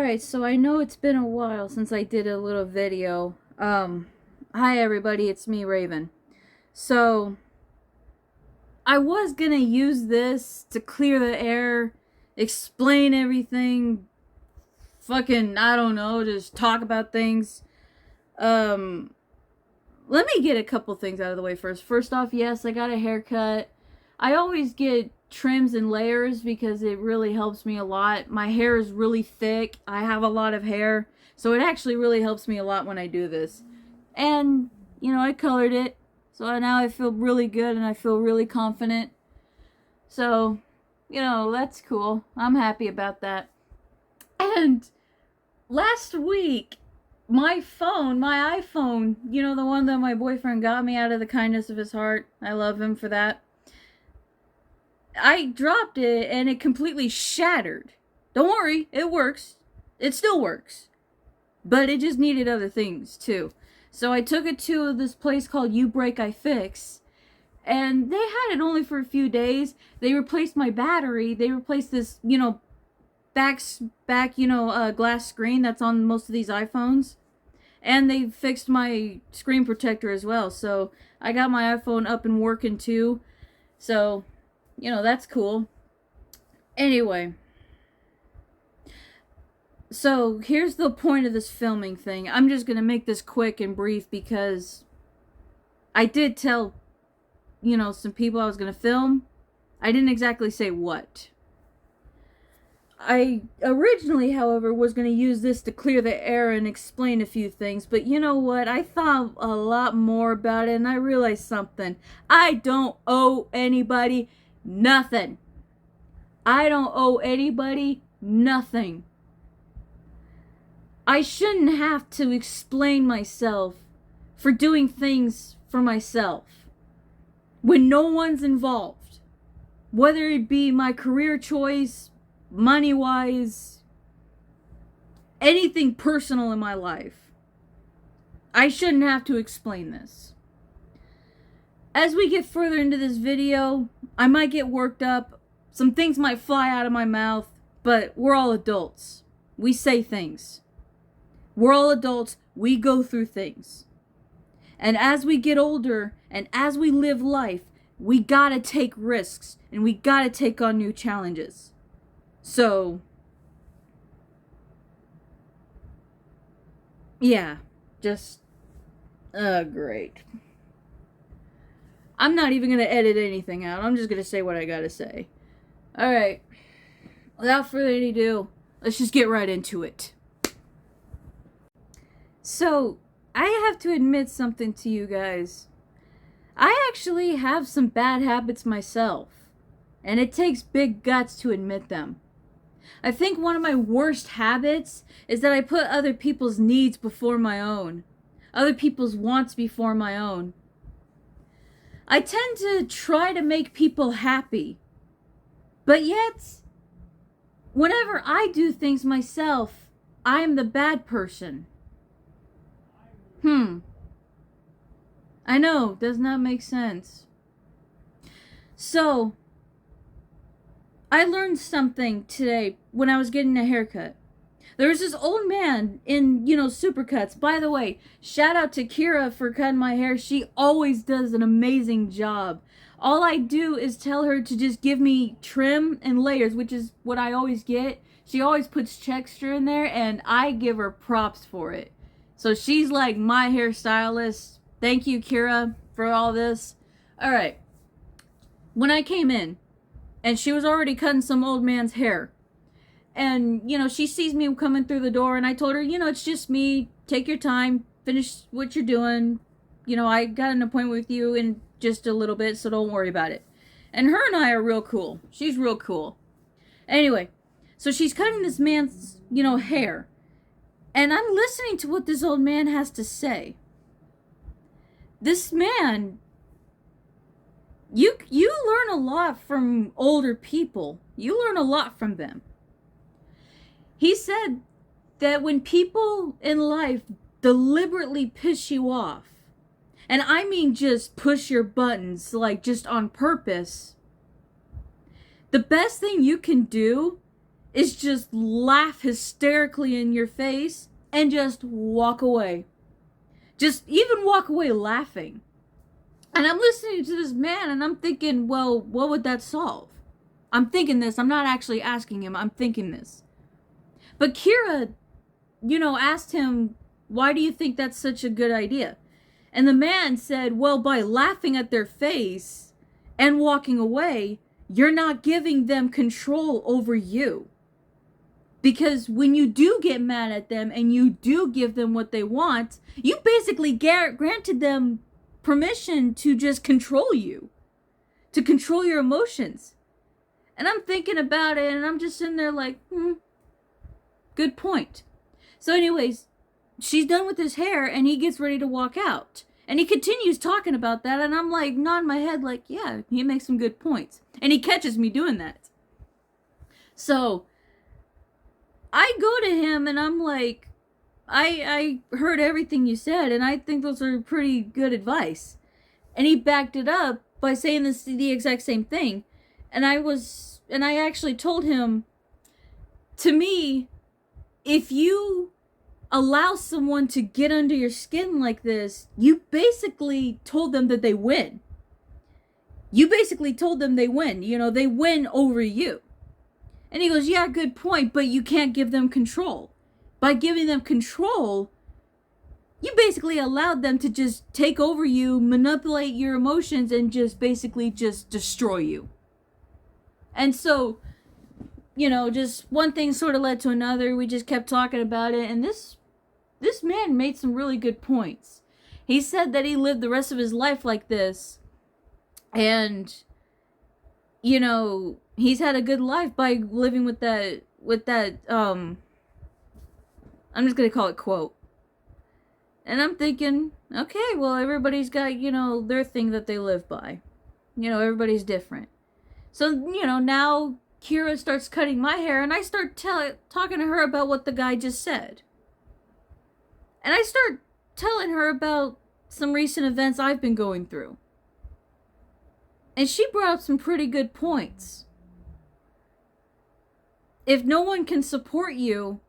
Alright, so I know it's been a while since I did a little video. Hi everybody, it's me, Raven. So, I was gonna use this to clear the air, explain everything, fucking, I don't know, just talk about things. Let me get a couple things out of the way first. First off, yes, I got a haircut. I always get trims and layers because it really helps me a lot. My hair is really thick. I have a lot of hair. So it actually really helps me a lot when I do this. And, I colored it. So now I feel really good and I feel really confident. So, that's cool. I'm happy about that. And last week, my iPhone, the one that my boyfriend got me out of the kindness of his heart. I love him for that. I dropped it and it completely shattered. Don't worry, it works. It still works. But it just needed other things too. So I took it to this place called You Break I Fix. And they had it only for a few days. They replaced my battery. They replaced this, back glass screen that's on most of these iPhones. And they fixed my screen protector as well. So I got my iPhone up and working too. So that's cool. Anyway. So, here's the point of this filming thing. I'm just gonna make this quick and brief because I did tell, some people I was gonna film. I didn't exactly say what. I originally, however, was gonna use this to clear the air and explain a few things, but you know what? I thought a lot more about it and I realized something. I don't owe anybody nothing. I don't owe anybody nothing. I shouldn't have to explain myself for doing things for myself when no one's involved. Whether it be my career choice, money-wise, anything personal in my life. I shouldn't have to explain this. As we get further into this video, I might get worked up. Some things might fly out of my mouth, but we're all adults. We say things. We're all adults. We go through things. And as we get older and as we live life, we gotta take risks and we gotta take on new challenges. So, yeah, just, great. I'm not even gonna edit anything out. I'm just gonna say what I gotta say. Alright, without further ado, let's just get right into it. So, I have to admit something to you guys. I actually have some bad habits myself, and it takes big guts to admit them. I think one of my worst habits is that I put other people's needs before my own, other people's wants before my own. I tend to try to make people happy, but yet, whenever I do things myself, I am the bad person. I know, does not make sense. So, I learned something today when I was getting a haircut. There was this old man in, Supercuts. By the way, shout out to Kira for cutting my hair. She always does an amazing job. All I do is tell her to just give me trim and layers, which is what I always get. She always puts texture in there, and I give her props for it. So she's like my hairstylist. Thank you, Kira, for all this. All right. When I came in, and she was already cutting some old man's hair. And, she sees me coming through the door, and I told her, it's just me. Take your time. Finish what you're doing. I got an appointment with you in just a little bit, so don't worry about it. And her and I are real cool. She's real cool. Anyway, so she's cutting this man's, hair. And I'm listening to what this old man has to say. This man, you learn a lot from older people. You learn a lot from them. He said that when people in life deliberately piss you off, and I mean just push your buttons, like just on purpose, the best thing you can do is just laugh hysterically in your face and just walk away. Just even walk away laughing. And I'm listening to this man and I'm thinking, well, what would that solve? I'm thinking this. I'm not actually asking him. I'm thinking this. But Kira, asked him, why do you think that's such a good idea? And the man said, well, by laughing at their face and walking away, you're not giving them control over you. Because when you do get mad at them and you do give them what they want, you basically granted them permission to just control you, to control your emotions. And I'm thinking about it and I'm just sitting there like, good point. So anyways, she's done with his hair and he gets ready to walk out. And he continues talking about that and I'm like nodding my head like, yeah, he makes some good points. And he catches me doing that. So I go to him and I'm like, I heard everything you said and I think those are pretty good advice. And he backed it up by saying the exact same thing. And I actually told him, to me, if you allow someone to get under your skin like this, you basically told them that they win. You basically told them they win. They win over you. And he goes, yeah, good point, but you can't give them control. By giving them control, you basically allowed them to just take over you, manipulate your emotions, and just basically just destroy you. And so, just one thing sort of led to another. We just kept talking about it, and this man made some really good points. He said that he lived the rest of his life like this, and he's had a good life by living with that I'm just gonna call it quote. And I'm thinking, okay, well, everybody's got their thing that they live by. Everybody's different. So now Kira starts cutting my hair and I start talking to her about what the guy just said. And I start telling her about some recent events I've been going through. And she brought up some pretty good points. If no one can support you,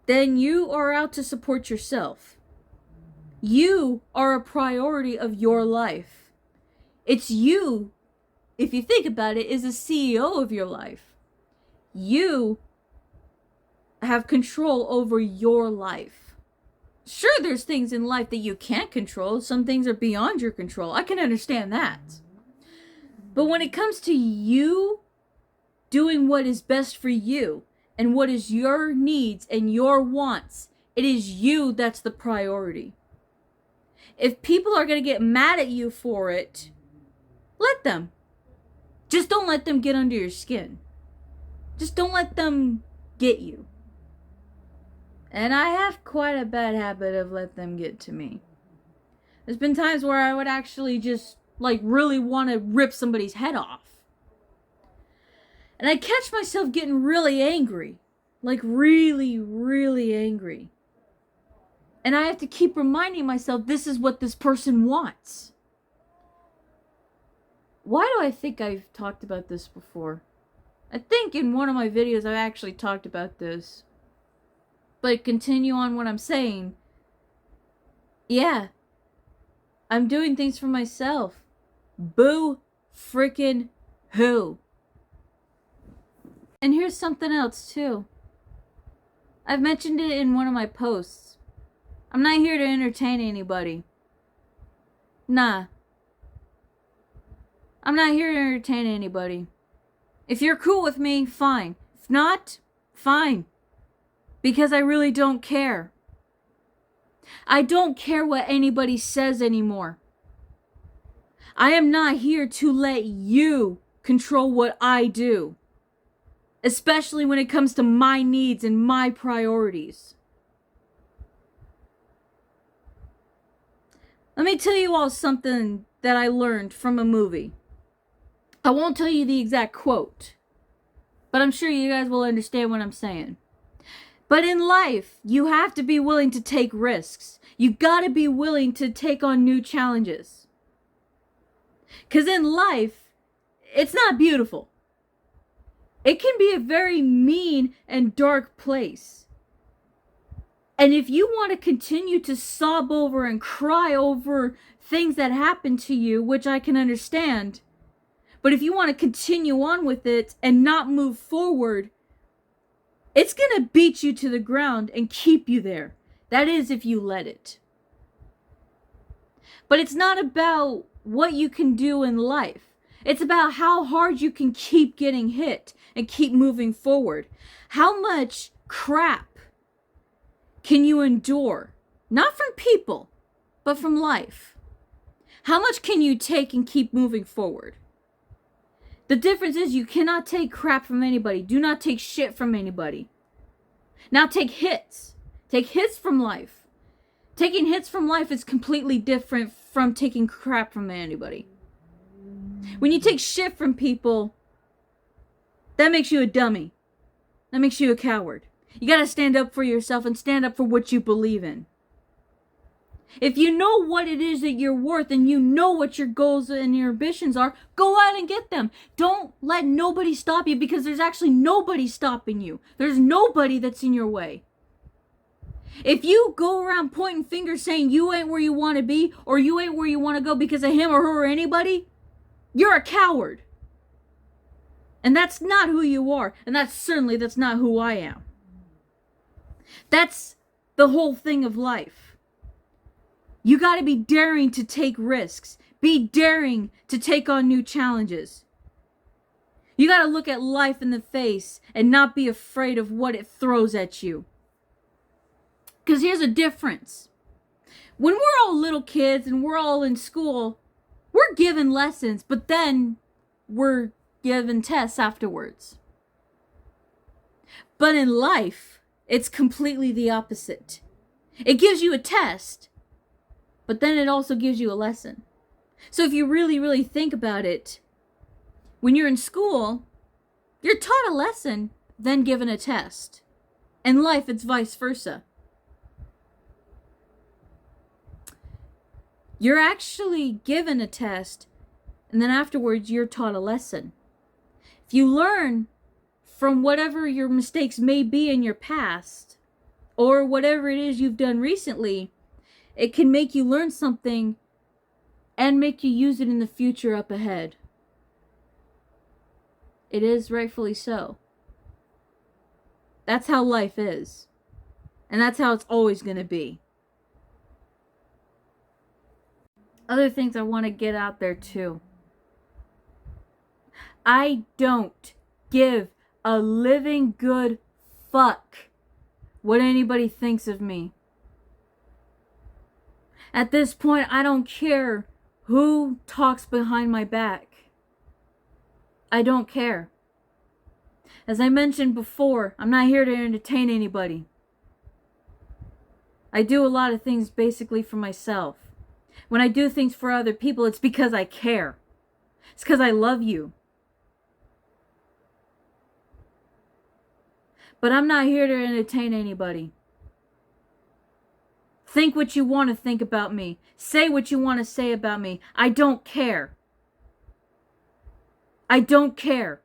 then you are out to support yourself. You are a priority of your life. It's you, if you think about it, is the CEO of your life. You have control over your life. Sure, there's things in life that you can't control. Some things are beyond your control. I can understand that. But when it comes to you doing what is best for you and what is your needs and your wants, it is you that's the priority. If people are going to get mad at you for it, let them. Just don't let them get under your skin. Just don't let them get you. And I have quite a bad habit of let them get to me. There's been times where I would actually just really want to rip somebody's head off. And I catch myself getting really angry. Really, really angry. And I have to keep reminding myself this is what this person wants. Why do I think I've talked about this before? I think in one of my videos I actually talked about this. But continue on what I'm saying. Yeah. I'm doing things for myself. Boo freaking who. And here's something else too. I've mentioned it in one of my posts. I'm not here to entertain anybody. Nah. I'm not here to entertain anybody. If you're cool with me, fine. If not, fine. Because I really don't care. I don't care what anybody says anymore. I am not here to let you control what I do. Especially when it comes to my needs and my priorities. Let me tell you all something that I learned from a movie. I won't tell you the exact quote, but I'm sure you guys will understand what I'm saying. But in life, you have to be willing to take risks. You gotta be willing to take on new challenges. Because in life, it's not beautiful. It can be a very mean and dark place. And if you want to continue to sob over and cry over things that happen to you, which I can understand, but if you want to continue on with it and not move forward, it's going to beat you to the ground and keep you there. That is, if you let it. But it's not about what you can do in life. It's about how hard you can keep getting hit and keep moving forward. How much crap can you endure? Not from people, but from life. How much can you take and keep moving forward? The difference is you cannot take crap from anybody. Do not take shit from anybody. Now take hits. Take hits from life. Taking hits from life is completely different from taking crap from anybody. When you take shit from people, that makes you a dummy. That makes you a coward. You gotta stand up for yourself and stand up for what you believe in. If you know what it is that you're worth and you know what your goals and your ambitions are, go out and get them. Don't let nobody stop you, because there's actually nobody stopping you. There's nobody that's in your way. If you go around pointing fingers saying you ain't where you want to be or you ain't where you want to go because of him or her or anybody, you're a coward. And that's not who you are. And that's not who I am. That's the whole thing of life. You got to be daring to take risks. Be daring to take on new challenges. You got to look at life in the face and not be afraid of what it throws at you. Because here's a difference. When we're all little kids and we're all in school, we're given lessons, but then we're given tests afterwards. But in life, it's completely the opposite. It gives you a test, but then it also gives you a lesson. So if you really, really think about it, when you're in school, you're taught a lesson, then given a test. In life, it's vice versa. You're actually given a test, and then afterwards you're taught a lesson. If you learn from whatever your mistakes may be in your past, or whatever it is you've done recently, it can make you learn something and make you use it in the future up ahead. It is rightfully so. That's how life is. And that's how it's always going to be. Other things I want to get out there too. I don't give a living good fuck what anybody thinks of me. At this point, I don't care who talks behind my back. I don't care. As I mentioned before, I'm not here to entertain anybody. I do a lot of things basically for myself. When I do things for other people, it's because I care. It's because I love you. But I'm not here to entertain anybody. Think what you want to think about me. Say what you want to say about me. I don't care. I don't care.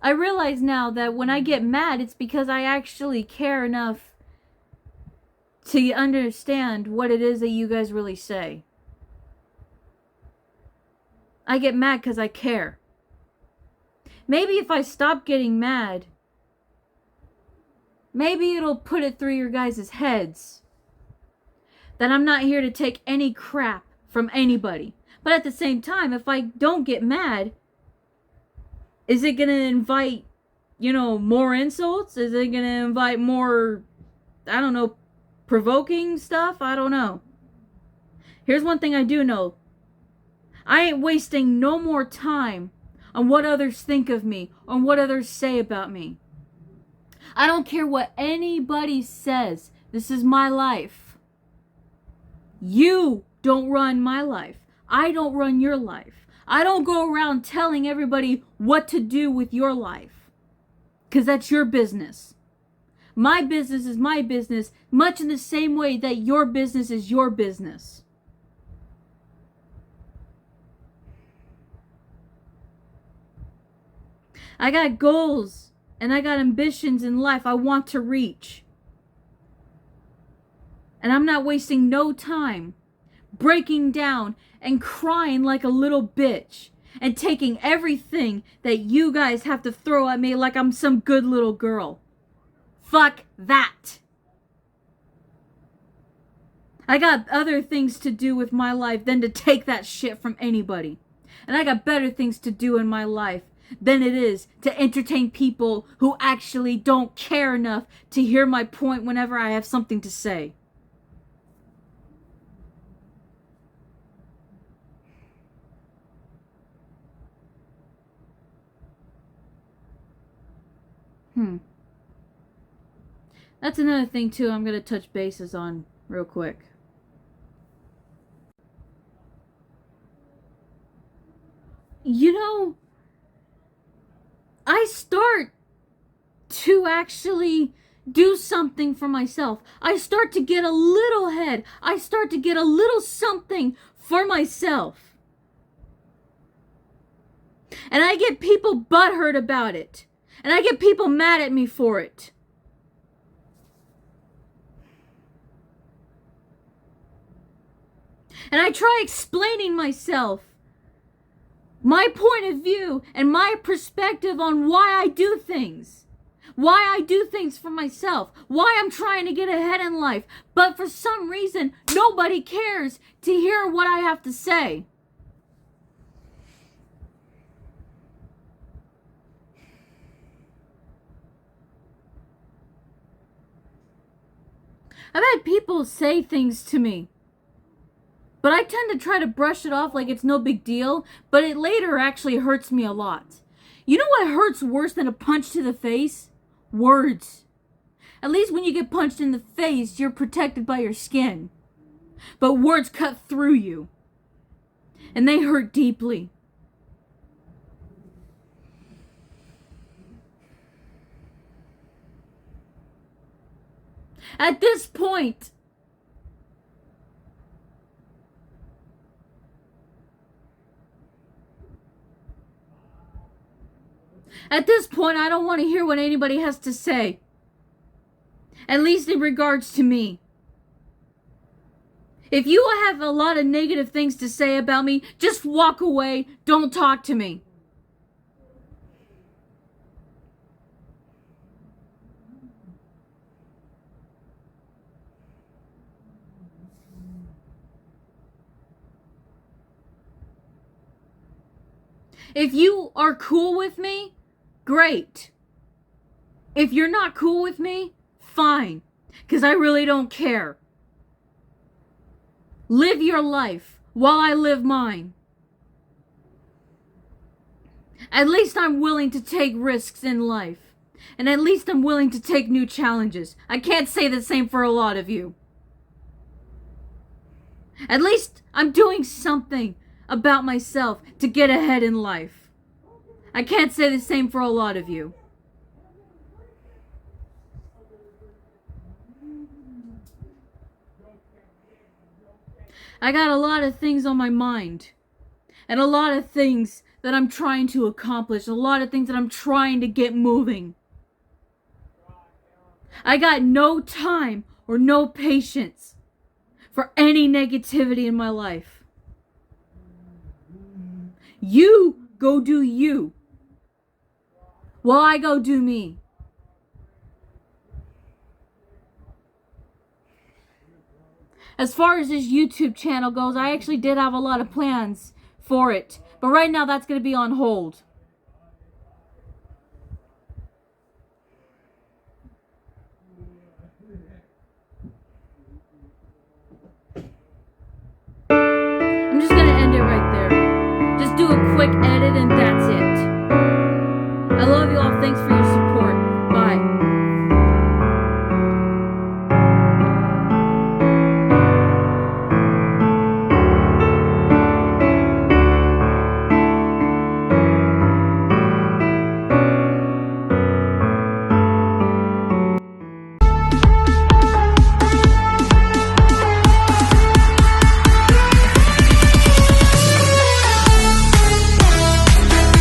I realize now that when I get mad, it's because I actually care enough to understand what it is that you guys really say. I get mad because I care. Maybe if I stop getting mad, maybe it'll put it through your guys' heads that I'm not here to take any crap from anybody. But at the same time, if I don't get mad, is it going to invite, more insults? Is it going to invite more, provoking stuff? I don't know. Here's one thing I do know. I ain't wasting no more time on what others think of me, on what others say about me. I don't care what anybody says. This is my life. You don't run my life. I don't run your life. I don't go around telling everybody what to do with your life. Because that's your business. My business is my business, much in the same way that your business is your business. I got goals and I got ambitions in life I want to reach. And I'm not wasting no time breaking down and crying like a little bitch and taking everything that you guys have to throw at me like I'm some good little girl. Fuck that. I got other things to do with my life than to take that shit from anybody. And I got better things to do in my life than it is to entertain people who actually don't care enough to hear my point whenever I have something to say. That's another thing too I'm going to touch bases on real quick. You know, I start to actually do something for myself. I start to get a little ahead. I start to get a little something for myself. And I get people butthurt about it. And I get people mad at me for it. And I try explaining myself, my point of view and my perspective on why I do things. Why I do things for myself. Why I'm trying to get ahead in life. But for some reason, nobody cares to hear what I have to say. I've had people say things to me, but I tend to try to brush it off like it's no big deal, but it later actually hurts me a lot. You know what hurts worse than a punch to the face? Words. At least when you get punched in the face, you're protected by your skin. But words cut through you, and they hurt deeply. At this point, I don't want to hear what anybody has to say. At least in regards to me. If you have a lot of negative things to say about me, just walk away. Don't talk to me. If you are cool with me, great. If you're not cool with me, fine. Because I really don't care. Live your life while I live mine. At least I'm willing to take risks in life. And at least I'm willing to take new challenges. I can't say the same for a lot of you. At least I'm doing something about myself to get ahead in life. I can't say the same for a lot of you. I got a lot of things on my mind. And a lot of things that I'm trying to accomplish. A lot of things that I'm trying to get moving. I got no time or no patience for any negativity in my life. You go do you, while I go do me. As far as this YouTube channel goes, I actually did have a lot of plans for it. But right now, that's going to be on hold. I'm just going to end it right there. Just do a quick edit and that.